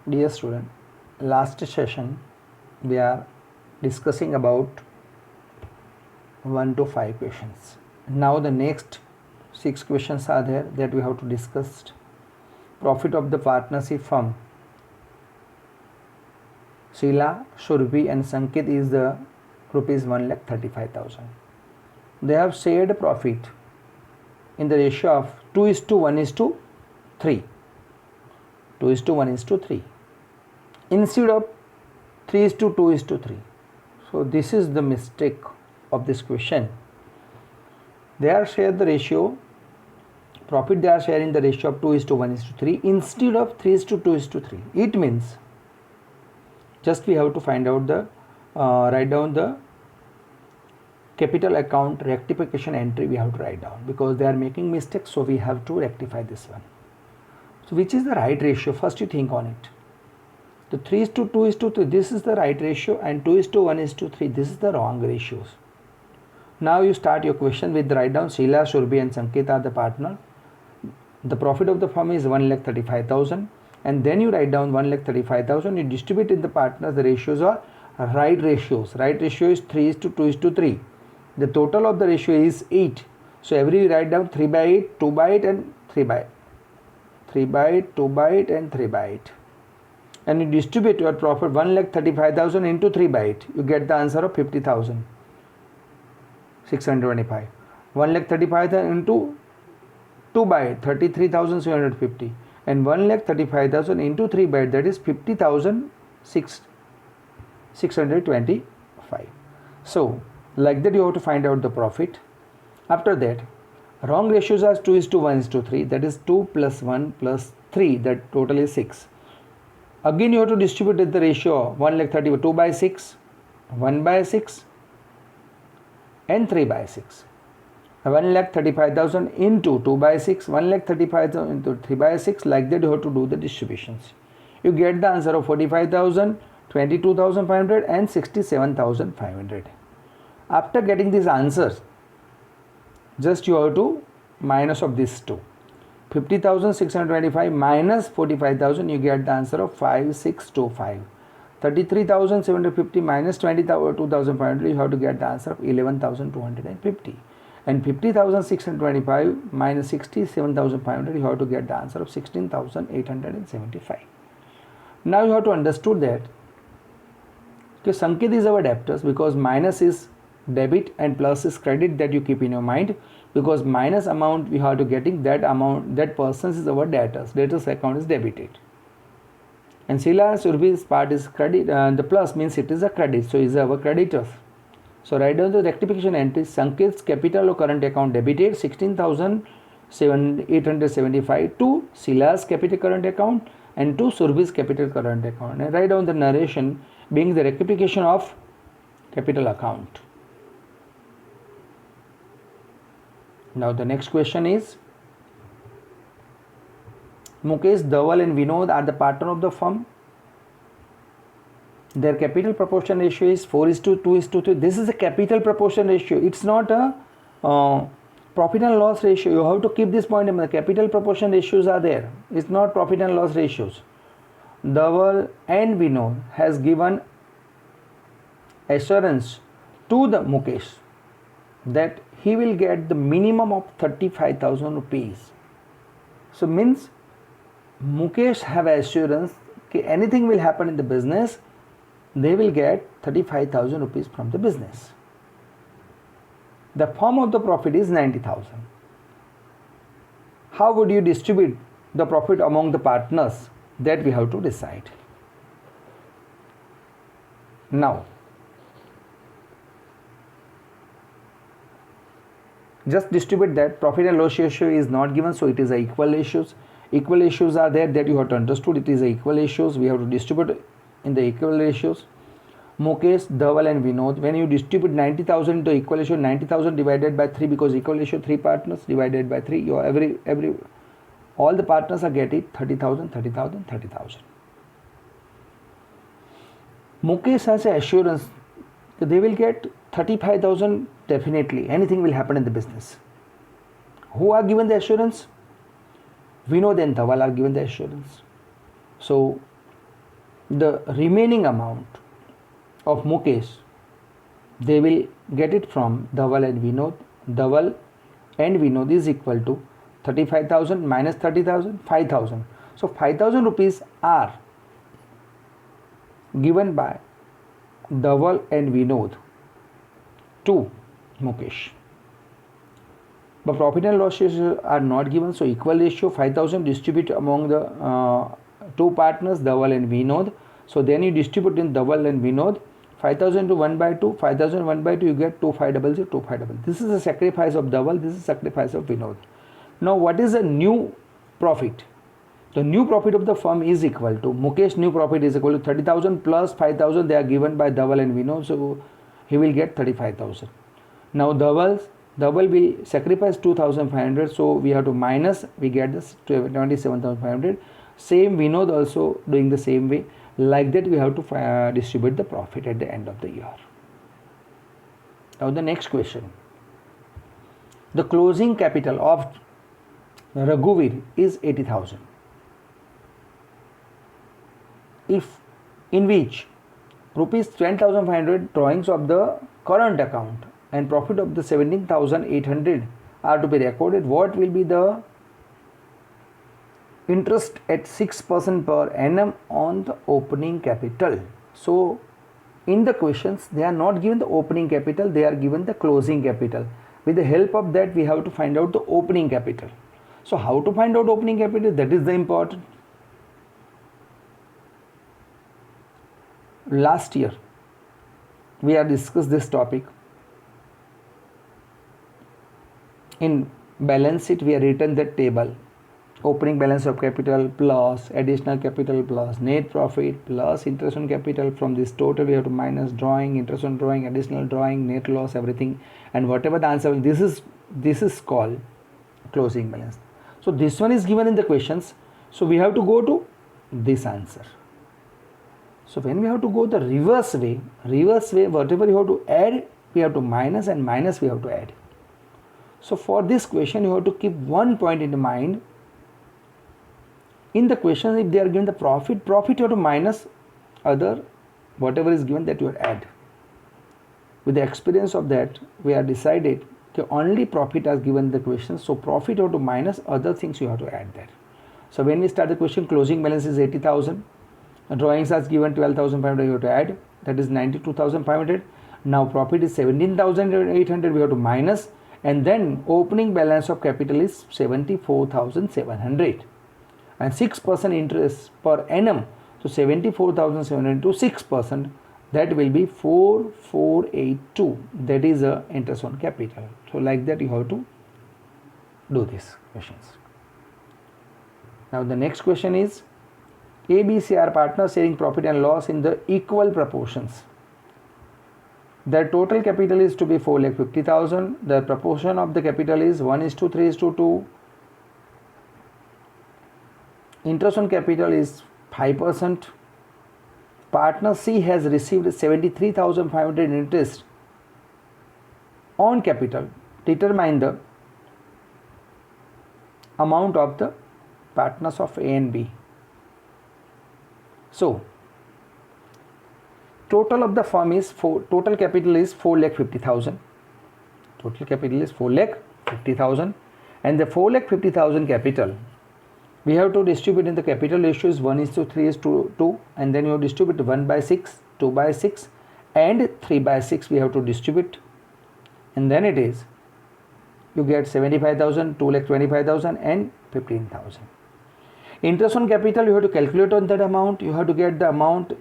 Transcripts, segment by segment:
Dear student, last session we are discussing about 1 to 5 questions. Now the next 6 questions are there that we have to discuss. Profit of the partnership firm Sheila, Shurbi and Sankit is the rupees 1,35,000. They have shared profit in the ratio of 2:1:3. 2:1:3 instead of 3:2:3. So this is the mistake of this question. They are shared the ratio profit, they are sharing the ratio of 2:1:3 instead of 3:2:3. It means just we have to find out the write down the capital account rectification entry. We have to write down because they are making mistakes, so we have to rectify this one. So which is the right ratio? First you think on it. The 3:2:3, this is the right ratio, and 2:1:3, this is the wrong ratios. Now you start your question with write down Sheila, Shurbi and Sankit are the partner. The profit of the firm is 1,35,000, and then you write down 1,35,000. You distribute in the partners. The ratios are right ratios. Right ratio is 3:2:3. The total of the ratio is 8. So every you write down 3/8, 2/8 and 3/8. 3/8, 2/8 and 3/8. And you distribute your profit 1,35,000 into 3/8. You get the answer of 50,625. 1,35,000 into 2/8, 33,750. And 1,35,000 into 3/8, that is 50,625. So like that you have to find out the profit. After that, wrong ratios are 2:1:3, that is 2 plus 1 plus 3, that total is 6. Again you have to distribute the ratio 1,30,000, 2/6, 1/6 and 3/6. 1,35,000 into 2/6, 1,35,000 into 3/6, like that you have to do the distributions. You get the answer of 45,000, 22,500 and 67,500. After getting these answers, just you have to minus of these two. 50,625 minus 45,000, you get the answer of 5,625. 33,750 minus 22,500, you have to get the answer of 11,250. And 50,625 minus 67,500, you have to get the answer of 16,875. Now you have to understood that Sankit is our debtors, because minus is debit and plus is credit, that you keep in your mind, because minus amount we have to getting that amount, that person is our debtors. Debtors account is debited. And Sheila Surbi's part is credit, the plus means it is a credit, so is our creditors. So write down the rectification entry. Sankit's capital or current account debited 16,875 to Sheila's capital current account and to Surbi's capital current account. And write down the narration being the rectification of capital account. Now the next question is, Mukesh, Dhaval and Vinod are the partner of the firm. Their capital proportion ratio is 4:2:3. This is a capital proportion ratio. It's not a profit and loss ratio. You have to keep this point in mind. The capital proportion ratios are there. It's not profit and loss ratios. Dhaval and Vinod has given assurance to the Mukesh that he will get the minimum of 35,000 rupees. So means Mukesh have assurance that anything will happen in the business, they will get 35,000 rupees from the business. The form of the profit is 90,000. How would you distribute the profit among the partners? That we have to decide. Now, just distribute that. Profit and loss ratio is not given, so it is a equal ratios. Equal ratios are there, that you have to understood. It is a equal ratios. We have to distribute in the equal ratios. Mukesh, Dhaval and Vinod, when you distribute 90,000 into equal ratio, 90,000 divided by 3, because equal ratio 3 partners divided by 3, you every all the partners are getting 30,000, 30,000, 30,000. Mukesh has assurance that they will get 35,000 definitely. Anything will happen in the business. Who are given the assurance? Vinod and Dhaval are given the assurance. So the remaining amount of Mukesh, they will get it from Dhaval and Vinod. Dhaval and Vinod is equal to 35,000 minus 30,000, 5,000. So 5,000 rupees are given by Dhaval and Vinod to Mukesh. But profit and loss ratios are not given, so equal ratio 5,000 distribute among the two partners, Dhaval and Vinod. So then you distribute in Dhaval and Vinod. 5,000 to 1 by 2, 5,000 1 by 2, you get 2500, 2500. This is the sacrifice of Dhaval, this is the sacrifice of Vinod. Now what is the new profit? The new profit of the firm is equal to, Mukesh new profit is equal to 30,000 plus 5,000 they are given by Dhaval and Vinod, so he will get 35,000. Now Dhaval will sacrifice 2,500, so we have to minus, we get this 27,500. Same Vinod also doing the same way. Like that we have to distribute the profit at the end of the year. Now the next question. The closing capital of Raghuvir is 80,000. In which rupees 10,500 drawings of the current account and profit of the 17,800 are to be recorded, what will be the interest at 6% per annum on the opening capital? So in the questions they are not given the opening capital, they are given the closing capital. With the help of that we have to find out the opening capital. So how to find out opening capital? That is the important. Last year we have discussed this topic. In balance sheet we have written that table. Opening balance of capital plus additional capital plus net profit plus interest on capital. From this total we have to minus drawing, interest on drawing, additional drawing, net loss, everything, and whatever the answer, this is called closing balance. So this one is given in the questions, so we have to go to this answer. So when we have to go the reverse way, whatever you have to add we have to minus, and minus we have to add. So for this question you have to keep one point in mind. In the question, if they are given the profit you have to minus other, whatever is given that you have to add. With the experience of that, we have decided that only profit is given in the question, so profit you have to minus, other things you have to add there. So when we start the question, closing balance is 80,000, drawings are given 12,500, you have to add, that is 92,500. Now profit is 17,800, we have to minus, and then opening balance of capital is 74,700. And 6% interest per annum, so 74,700 to 6%, that will be 4,482. That is a interest on capital. So like that you have to do these questions. Now the next question is, A, B, C are partners sharing profit and loss in the equal proportions. Their total capital is to be 4,50,000. The proportion of the capital is 1:3:2. Interest on capital is 5%. Partner C has received 73,500 interest on capital. Determine the amount of the partners of A and B. So total of the firm is total capital is 4,50,000. Total capital is 4,50,000, and the 4,50,000 capital we have to distribute in the capital ratio is 1:3:2, and then you have to distribute 1/6, 2/6, and 3/6 we have to distribute, and then it is you get 75,000, 2,25,000 and 15,000. Interest on capital you have to calculate on that amount, you have to get the amount,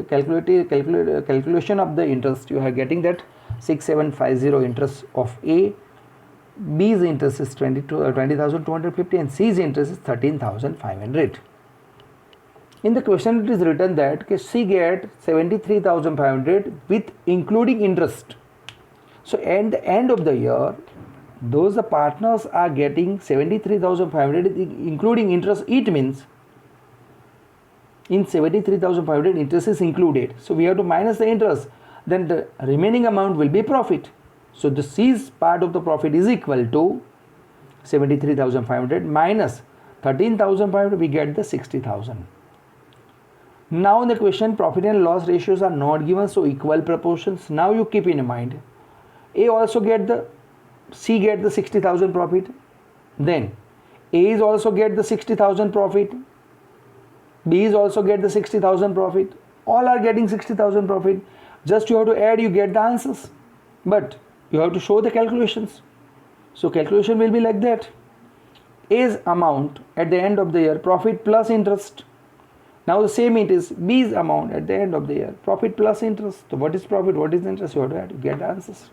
calculation of the interest, you are getting that 6,750 interest of A, B's interest is 20,250 and C's interest is 13,500. In the question it is written that C get 73,500 with including interest. So at the end of the year, those the partners are getting 73,500 including interest. It means in 73,500 interest is included. So we have to minus the interest. Then the remaining amount will be profit. So the C's part of the profit is equal to 73,500 minus 13,500, we get the 60,000. Now in the question, profit and loss ratios are not given, so equal proportions. Now you keep in mind, A also get the, C get the 60,000 profit, then A is also get the 60,000 profit, B is also get the 60,000 profit, all are getting 60,000 profit. Just you have to add, you get the answers, but you have to show the calculations. So calculation will be like that. A's amount at the end of the year, profit plus interest. Now the same it is B's amount at the end of the year, profit plus interest. So what is profit, what is interest, you have to add, you get the answers.